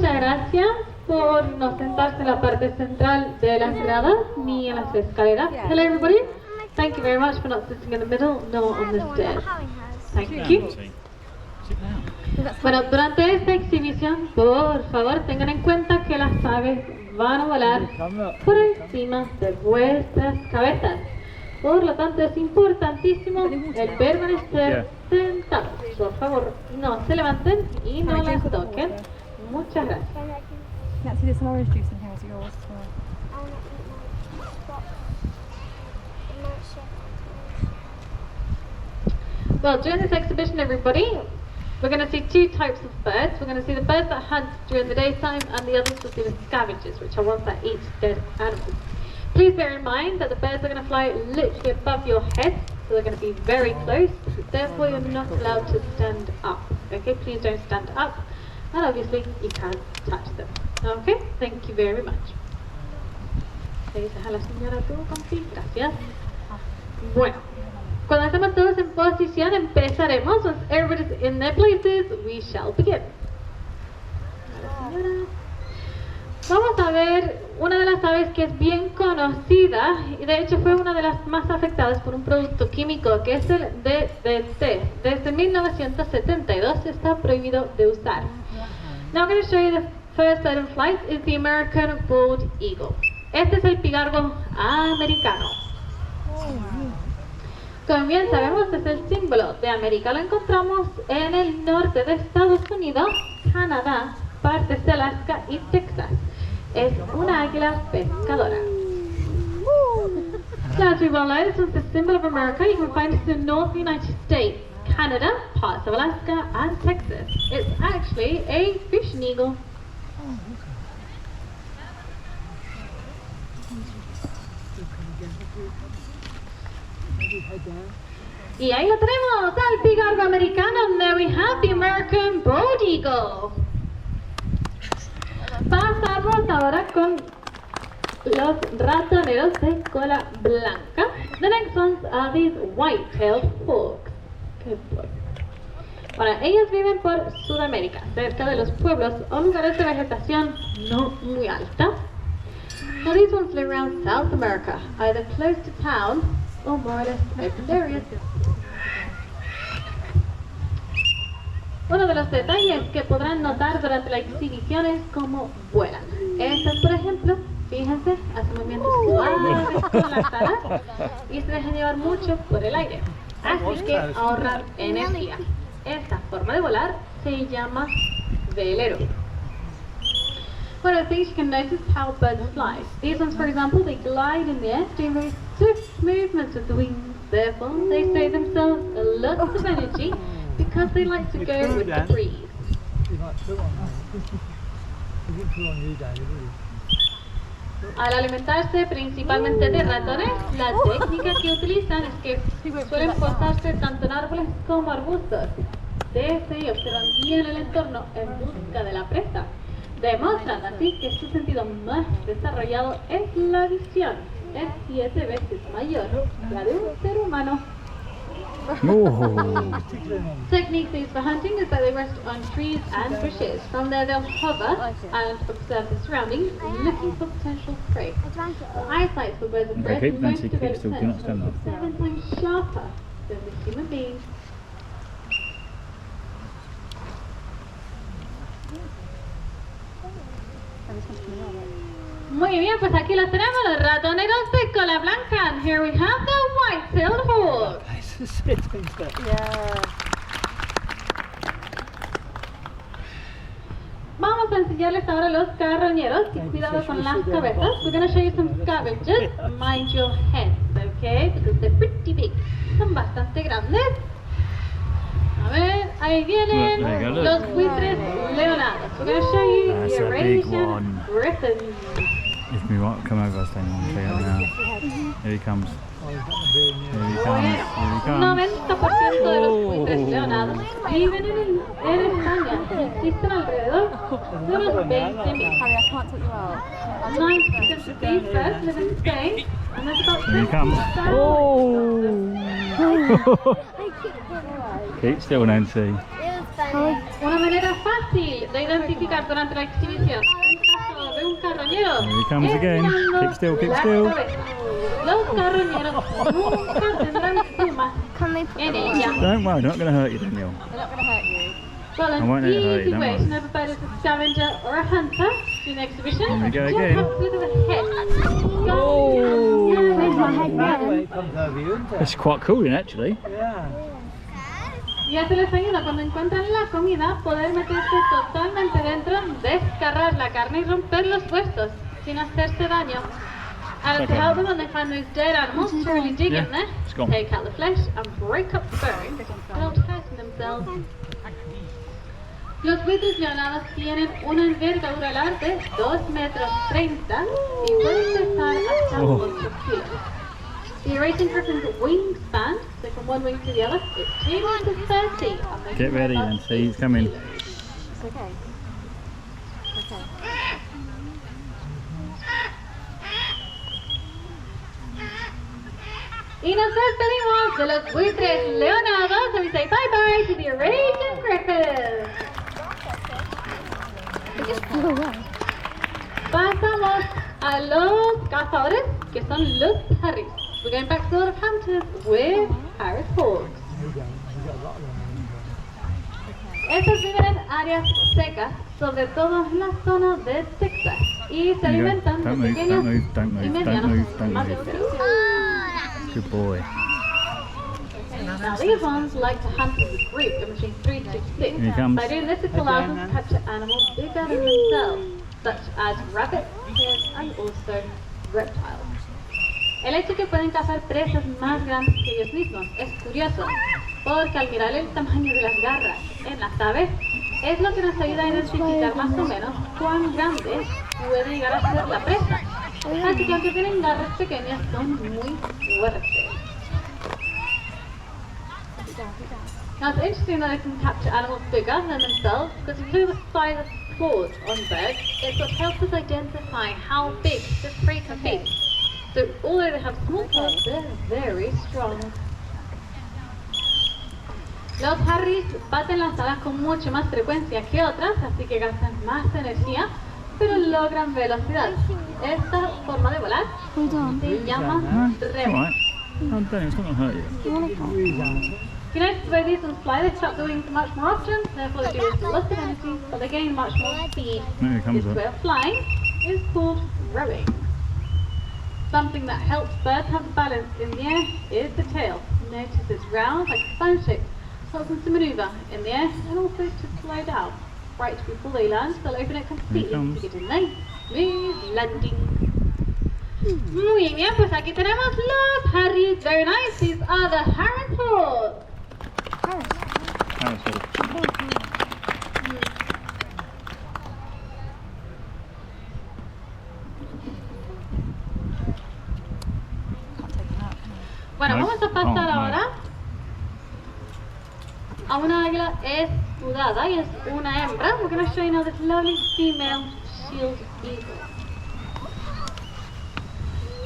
Muchas gracias por no sentarse en la parte central de las gradas ni en las escaleras. Hello everybody. Thank you very much for not sitting in the middle nor on the stairs. Thank you. Bueno, durante esta exhibición, por favor, tengan en cuenta que las aves van a volar por encima de vuestras cabezas. Por lo tanto, es importantísimo el permanecer sentados. Por favor, no se levanten y no las toquen. Muchas gracias. Nancy, there's some orange juice in here. Is it yours as well? Well, during this exhibition, everybody, we're going to see two types of birds. We're going to see the birds that hunt during the daytime, and the others will see the scavengers, which are ones that eat dead animals. Please bear in mind that the birds are going to fly literally above your head, so they're going to be very close. Therefore, you're not allowed to stand up. Okay, please don't stand up, and obviously you can't touch them. Okay, thank you very much. Le dices a la señora tú, compi, gracias. Bueno, cuando estemos todos en posición, empezaremos. Once everybody's in their places, we shall begin. La señora. Vamos a ver una de las aves que es bien conocida y de hecho fue una de las más afectadas por un producto químico que es el DDT. Desde 1972 está prohibido de usar. Now I'm going to show you the first bird in flight is the American bald eagle. Este es el pigargo americano. Como bien sabemos, es el símbolo de América. Lo encontramos en el norte de Estados Unidos, Canadá, partes de Alaska y Texas. Es una águila pescadora. So as we well know, this was the symbol of America. You can find it in the North United States, Canada, parts of Alaska, and Texas. It's actually a fishing eagle. Y ahí lo tenemos, al pigargo americano. There we have the American bald eagle. Pasamos ahora con los ratoneros de cola blanca. The next ones are these white-tailed hawks. Good boy. Bueno, ellos viven por Sudamérica, cerca de los pueblos o lugares de vegetación no muy alta. Now these ones live around South America, either close to town or more or less open areas. Uno de los detalles que podrán notar durante la exhibición es cómo vuelan. Estas, por ejemplo, fíjense, hacen movimientos suaves con las alas y se dejan llevar mucho por el aire. Así que ahorran energía. Esta forma de volar se llama velero. One of the things you can notice how birds fly. These ones, for example, they glide in the air, doing very swift movements with the wings. Therefore, they save themselves a lot of energy because they like to go with the breeze. Al alimentarse principalmente de ratones, la técnica que utilizan es que suelen posarse tanto en árboles como arbustos. Desde ahí observan bien el entorno en busca de la presa, demostrando así que su sentido más desarrollado es la visión. Es 7 veces mayor que la de un ser humano. Technique used for hunting is that they rest on trees and bushes. From there they'll hover and observe the surroundings, looking for potential prey. The eyesight for birds of prey is most developed 7 times sharper than the human being. Muy bien, pues aquí los tenemos, los ratoneros de cola blanca. And here we have the white-tailed hawk. Vamos a enseñarles ahora los carroñeros. Y cuidado con las cabezas. We're going to show you some scavengers. Mind your heads, okay? Because they're pretty big. Son bastante grandes. A ver, ahí vienen los buitres leonados. We're going to show you the Eurasian griffins. If we want, come over, stand on the now. Here he comes. Here he comes. Here he comes. 90% de los buitres leonados viven en España y existen alrededor de unos 20.000. 90% of these birds live in Spain, and there's about 20,000. Oh! Keep still, Nancy. Una manera fácil de identificar durante la exhibición un caso de un carroñero Here he comes es again. mirando Keep still, keep la still. cabeza. Los carroñeros nunca tendrán plumas Can they put en them on? ella. Don't worry, not going to hurt you, Daniel. They're not going to hurt you. Well, I an won't let it hurt you, easy don't way worry. to know if a bird is a scavenger or a hunter in the exhibition. Here we go Just again. have to look at the head. Where's my head That's the way going? it comes over you, isn't it? It's quite cool, actually. Yeah. Y eso les ayuda cuando encuentran la comida, poder meterse totalmente dentro, descargar la carne y romper los huesos sin hacerse daño. And to help them when they find those dead animals, to really dig Yeah, in there, it's gone. take out the flesh and break up the bone, without hurting themselves. Los buitres leonados tienen una envergadura larga de 2 metros 30 y pueden pesar hasta 8 kilos. The racing person's wingspan, so from one wing to the other, is 2 meters 30. And they Get weigh ready, about Nancy, he's 8 coming. kilos. It's okay. It's okay. Y nos despedimos de los buitres leonados, and we say bye bye to the Eurasian griffins. It just flew away. Pasamos a los cazadores, que son los Harrys. We're going back to the Hamptons with Harris Hawks. Estos viven en áreas secas, sobre todo en la zona de Texas, y se There you go. alimentan de Don't move, pequeños don't move, don't move, y don't medianos move, don't move. mamíferos. Good boy. Now these ones like to hunt as a group in between 3 to 6. Here he comes. By doing this, it allows them to capture animals bigger than themselves, such as rabbits, hares, and also reptiles. El hecho que pueden cazar presas más grandes que ellos mismos es curioso, porque al mirar el tamaño de las garras en las aves, es lo que nos ayuda a identificar más o menos cuán grande puede llegar a ser la presa. Así que aunque tienen garras pequeñas, son muy fuertes. Now it's interesting that they can capture animals bigger than themselves, because if you look at the size of claws on birds, it's what helps us identify how big this prey can be. So although they have small claws, they're very strong. Los Harrys baten las alas con mucho más frecuencia que otras, así que gastan más energía, pero logran velocidad. Esta forma de volar Hold on. se llama No, it's remo. alright. Oh, Daniel, it's not going to hurt you. You want to come? You notice the way these ones fly, they start doing much more often, therefore they do with lots of energy, but they gain much more speed. There he comes This up. way of flying is called rowing. Something that helps birds have balance in the air is the tail. Notice it's round, like a fan shape, helps them to maneuver in the air and also to slow down. Right before they land, they'll open it completely comes. to get a nice, smooth landing. Muy bien, pues aquí tenemos los Harrys. Very nice. These are the Harris Hawks. Harris Hawk. Can't take it out. Bueno, No. vamos a pasar Oh, no. ahora a una águila escudada y es una hembra. We're going to show you now this lovely female shield eagle.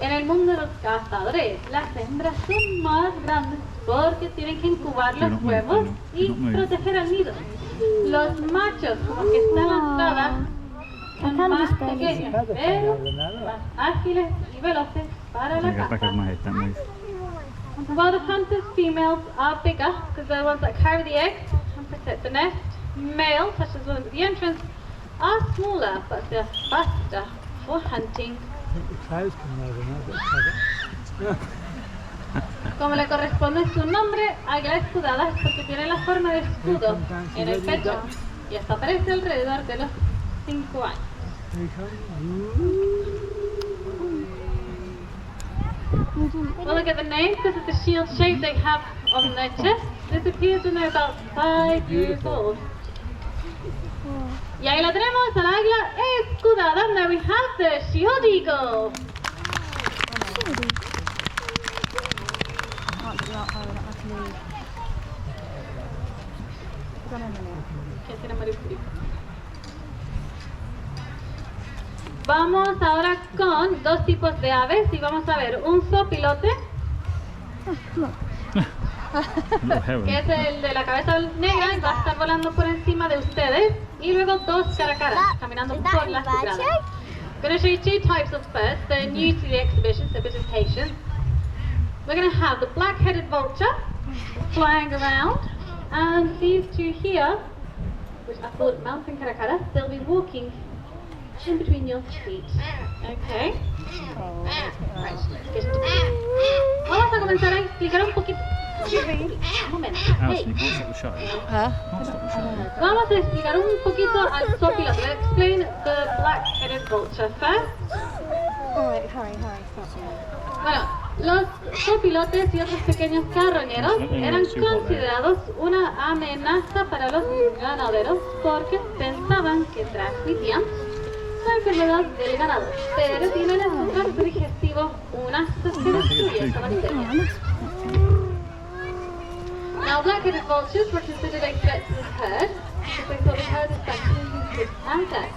En el mundo de los cazadores, las hembras son más grandes porque tienen que incubar los Do not move, huevos Daniel. y Do not move. proteger al nido. Los machos, como que están lanzadas, son can't más just barely see. pequeños, pero más ágiles y veloces para la There you go, back caza. over my head, don't move. While the hunter's females are bigger, because they're the ones that carry the eggs and protect the nest, males, such as the ones at the entrance, are smaller, but they're faster for hunting. I think the clouds coming over now. Como le corresponde su nombre, águila escudada es porque tiene la forma de escudo en el pecho y hasta aparece alrededor de los 5 años. Here he comes. Well, look at the name, because of the shield shape they have on their chest. This appears when they're about 5 years old. Y ahí la tenemos, a la águila escudada. And there we have the shield eagle. Can't get you out high without having to leave. Hold on a minute. ¿Quién tiene marifuri? Vamos ahora con dos tipos de aves y vamos a ver un zopilote Oh, come on. Little heron. que es el de la cabeza negra y va a estar volando por encima de ustedes. Y luego dos caracaras caminando por las gradas. I'm going to show you two types of birds. They're new to the exhibition, so a bit of patience. We're going to have the black-headed vulture flying around, and these two here, which I call mountain caracaras, they'll be walking in between your feet. Okay? Right, let's get into it. Vamos a comenzar a explicar un poquito. Un momento. Alison, you Hey. can't stop the show. Huh? Can't stop the show. Vamos a explicar un poquito al zopilote. Let's explain the black-headed vulture first. Alright, hurry, stop. Bueno, los zopilotes y otros pequeños carroñeros eran considerados una amenaza para los ganaderos porque pensaban que transmitían la enfermedad del ganado, pero tienen en su tracto digestivo una que destruye esta bacteria. Now, black-headed vultures were considered a threat to the herd because they thought the herd was bacterial with anthrax.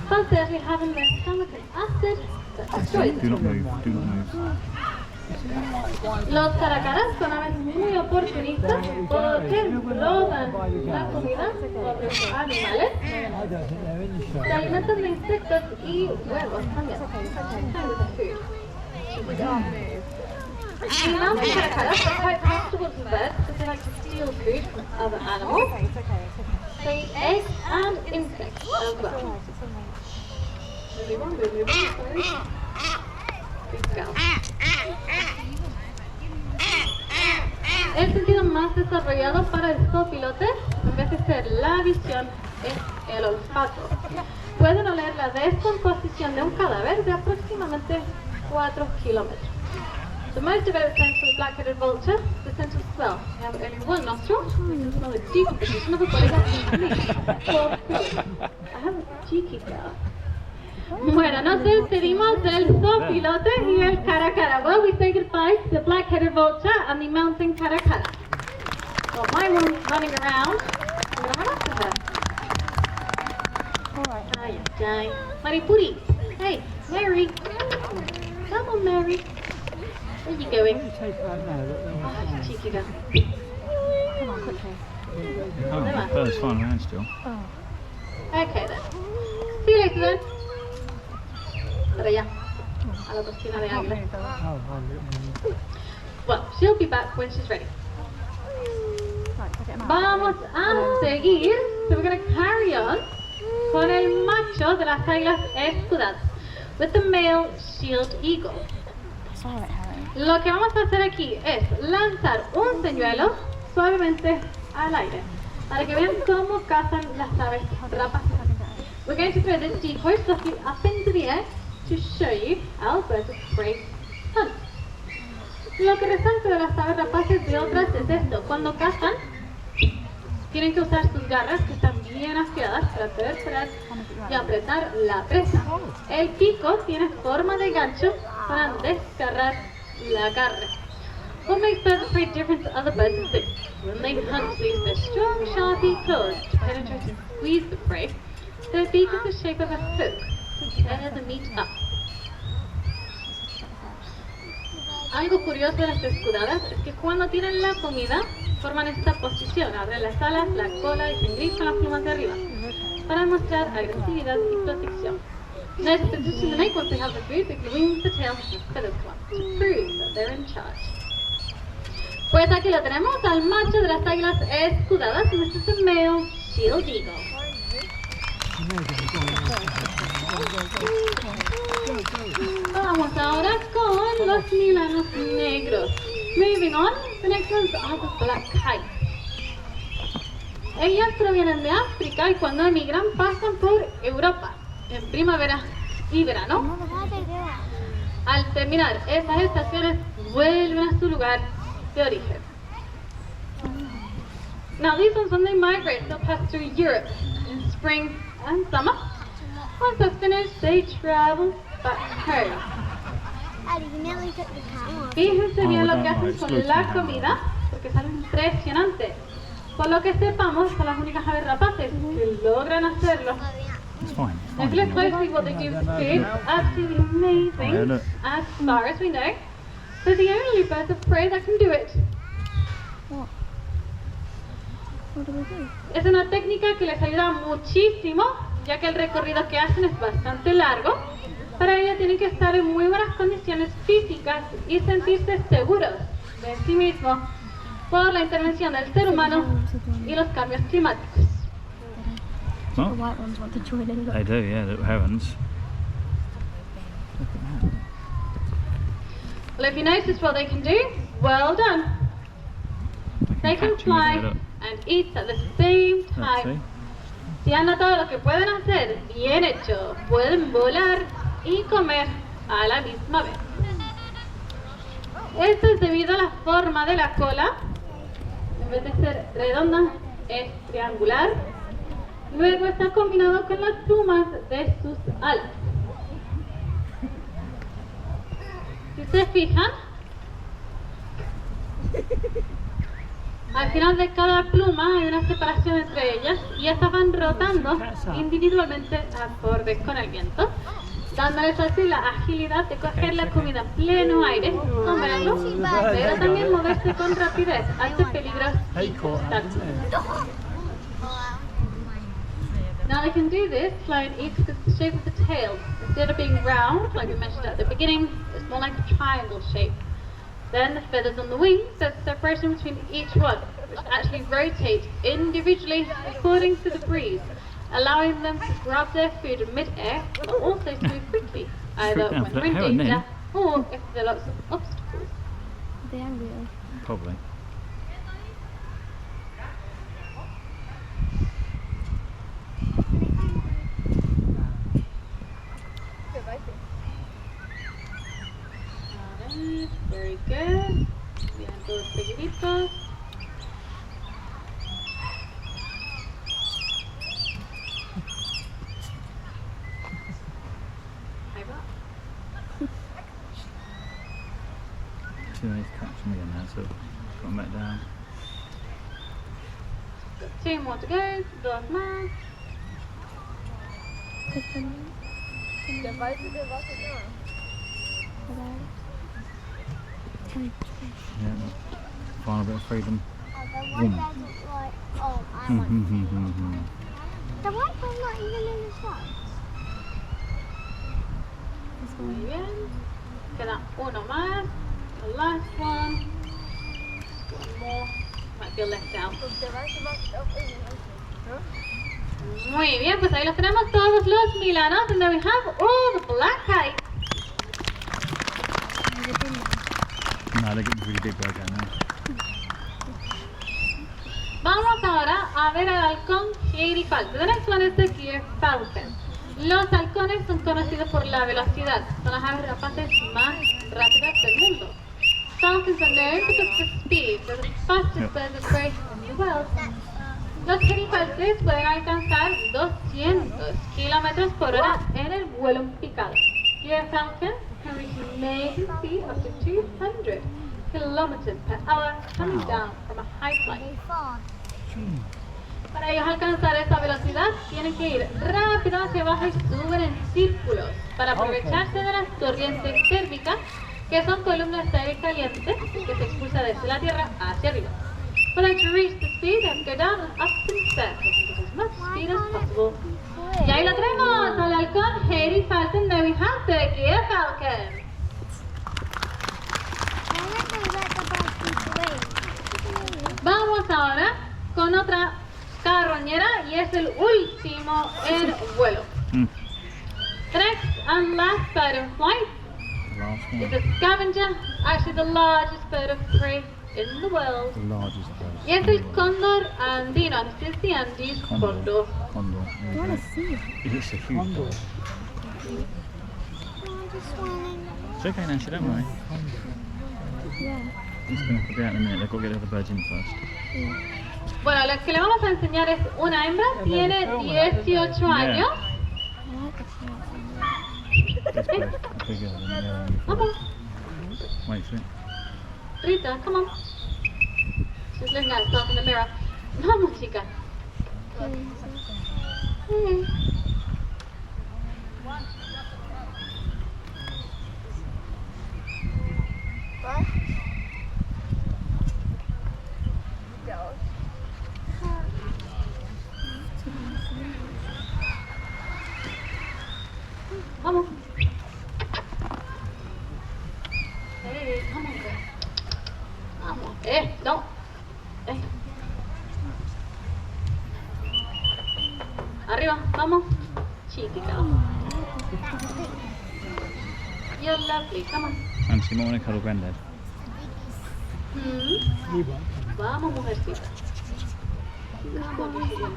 But sadly, having their stomach and acid that destroys Do it. not move. Do not move. Los caracaras son aves muy oportunistas porque roban la comida de otros animales, I don't think they're in the show. se alimentan de insectos y huevos también. The mountain caracaras are quite comfortable to birds because they like to steal food from other animals. They eat eggs and insects as well. Good girl. El sentido más desarrollado para el zopilote, en vez de ser la visión, es el olfato. Pueden oler la descomposición de un cadáver de aproximadamente 4 kilómetros. The most developed sense for the black-headed vulture is the sense of smell. They have only one nostril, we can smell the decomposition of a body that's in I have a cheeky girl. Bueno, nos despedimos del zopilote y el caracara. Well, we say goodbye to the black-headed vulture and the mountain caracara. Well, my one's running around. I'm going to run after her. Alright. Ay, ay. Maripuri. Hey, Mary. Come on, Mary. Where are you going? Why don't you take her out now? Look, they're Oh, you cheeky girl. Come on, quickly. Oh, the bird's flying around still. Okay then. See you later then. Para allá. A la cocina de águila. Oh, one. Well, she'll be back when she's ready. Right, go get him out. Vamos a seguir. So we're going to carry on con el macho de las águilas escudadas. With the male shield eagle. Alright, Harry. Lo que vamos a hacer aquí es lanzar un señuelo suavemente al aire para que vean cómo cazan las aves rapaces. We're going to throw this decoy softly up into the air to show you how birds of prey hunt. Lo que resalta de las aves rapaces de otras es esto: cuando cazan, tienen que usar sus garras que están bien afiladas para perforar y apretar la presa. El pico tiene forma de gancho para desgarrar la carne. What makes birds of prey different to other birds is this: when they hunt, they use their strong, sharpy claws to penetrate and squeeze the prey. Their beak is the shape of a hook to tear the meat up. Algo curioso de las escudadas es que cuando tienen la comida, forman esta posición, abren las alas, la cola y se engripan las plumas de arriba, para mostrar agresividad y protección. Notice the decision they make once they have the food, they can wings, the tail, and the feathers come up to prove that they're in charge. Pues aquí lo tenemos, al macho de las águilas escudadas, and this is the male shield eagle. Vamos ahora con los milanos negros. Moving on, the next ones are the black kites. Ellas provienen de África y cuando emigran pasan por Europa en primavera y verano. Al terminar esas estaciones vuelven a su lugar de origen. Now these ones, when they migrate, they'll pass through Europe in spring and summer. Once that's finished, they travel back home. Fíjense bien lo que hacen con la comida, porque es algo impresionante. Por lo que sepamos, son las únicas aves rapaces que logran hacerlo. It's fine. It's If you look fine. closely what they do with food, absolutely amazing, look. as far as we know. They're the only birds of prey that can do it. What? What do we do? Es una técnica que les ayuda muchísimo, ya que el recorrido que hacen es bastante largo. Para ello tienen que estar en muy buenas condiciones físicas y sentirse seguros de sí mismos por la intervención del ser humano y los cambios climáticos. The What? white ones want to join in. Look. They do, yeah, the herons. Look at that. Well, if you notice what they can do, well done. They can catch 'em, fly isn't it? Look. and eat at the same Let's time. see. Si han notado lo que pueden hacer, bien hecho. Pueden volar y comer a la misma vez. Esto es debido a la forma de la cola. En vez de ser redonda, es triangular. Luego está combinado con las plumas de sus alas. Si se fijan, al final de cada pluma hay una separación entre ellas y estas van rotando individualmente acorde con el viento, dándoles así la agilidad de coger la comida en pleno aire, comerlo, pero también moverse con rapidez ante peligros y obstáculos. Now they can do this flying each because the shape of the tail, instead of being round like we mentioned at the beginning, it's more like a triangle shape. Then the feathers on the wings, there's a separation between each one, which actually rotate individually according to the breeze, allowing them to grab their food in mid-air, but also to move quickly, either down when for they're that in heron danger or if there are lots of obstacles. They angry. Probably. Very good. Bien, todos seguiditos. Ahí va. See, they catch them again now, so got them back down. Two more to go. Dos más. Yeah, final bit of freedom. The white one's like, oh, I want Mm. the white one's not even in the sun. Muy bien. Queda uno más. The last one. One more. Might feel left out. Muy bien, pues ahí los tenemos todos los milanos. And then we have all the black kites. No, they get really big right now. Vamos ahora a ver al halcón girifalco. The next one is the gyrfalcon. Los halcones son conocidos por la velocidad. Son las aves rapaces más rápidas del mundo. Falcons are known because of the speed. They're the fastest birds of prey in the world. Los girifalces pueden alcanzar 200 kilómetros por hora en el vuelo en picado. Gyrfalcons can reach an amazing speed up to 200 kilometers per hour coming down from a high flight. Para ellos alcanzar esa velocidad tienen que ir rápido hacia abajo y suben en círculos para aprovecharse de las corrientes térmicas, que son columnas de aire caliente que se expulsa desde la tierra hacia arriba. For them to reach the speed, they have to go down and up in circles and get as much speed as possible. Y ahí lo tenemos, al halcón girifalcon. There we have the gyrfalcon. Vamos ahora con otra carroñera y es el último en vuelo. The next and last bird in flight Last is one. a scavenger, actually the largest bird of prey in the world. The largest bird. Y es el cóndor andino, and it's the Andes condor. Condor. I want to see it. It's a huge bird. It's okay, Nancy, don't worry. Yeah. It's going to be out in a minute. They've got to get the other birds in first. Bueno, lo que le vamos a enseñar es una hembra, tiene 18 años. I like the This bird, bigger than the other one before. Vamos, Wait for it. Rita, come on. She's looking at herself in the mirror. Vamos, chica. Mm. Vamos. Come on, girl. Vamos. No. Arriba, vamos. Chiquita. You're lovely, come on. Fancy, you might want to cuddle Granddad. We won't. Vamos, mujercita. Vamos, mujercita.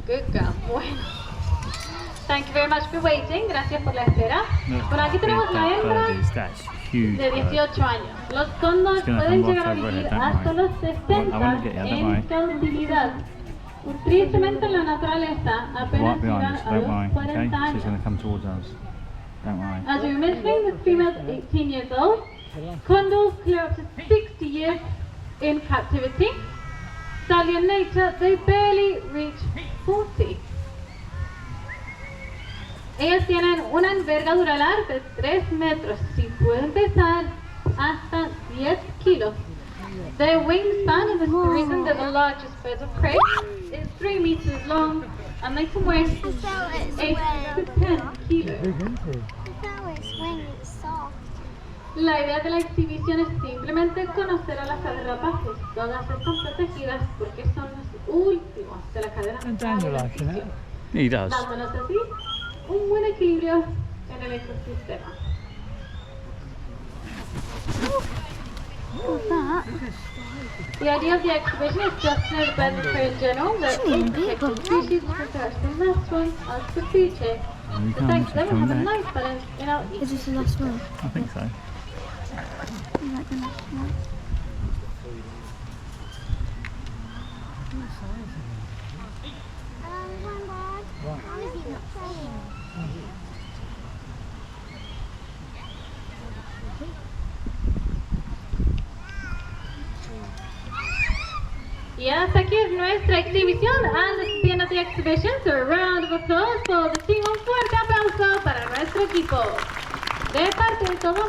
Good girl. Bueno. Thank you very much for waiting. Gracias por la espera. Look Bueno, aquí how big tenemos la that hembra bird is. That's huge. de bird. 18 años. Los cóndores It's gonna pueden come llegar a right over vivir here, don't hasta worry. los I 60 wanna get you, don't en worry. cautividad. Tristemente en la naturaleza apenas Right behind llegan us, a don't los worry. 40 Okay, she's años. going to come towards us. Don't worry. As we were mentioning, the female is 18 years old. Condors clear up to 60 years in captivity. Sadly in nature, they barely reach 40. Ellas tienen una envergadura larga de 3 metros y pueden pesar hasta 10 kilos. Their wingspan is the reason that the largest birds of prey is 3 meters long and they can weigh 8 to 10 kilos. Big into it. Its wing is soft. La idea de la exhibición es simplemente conocer a las aves rapaces. Todas están protegidas porque son los últimos de la cadena And Daniel liking it. He does. dándonos así un buen equilibrio en el ecosistema. What's that? The idea of the exhibition is just to know the birds of prey in general, that all protected species prepare the last one as the food chain. Here he So thanks comes. to them, He's we have a coming back. nice balance in our Is eating. this the last one? I think so. I like the last one. One bird. Right. How is he not saying? Y hasta aquí es nuestra exhibición. And this is the end of the exhibition. So a round of applause for the team. Un fuerte aplauso para nuestro equipo. De parte de todo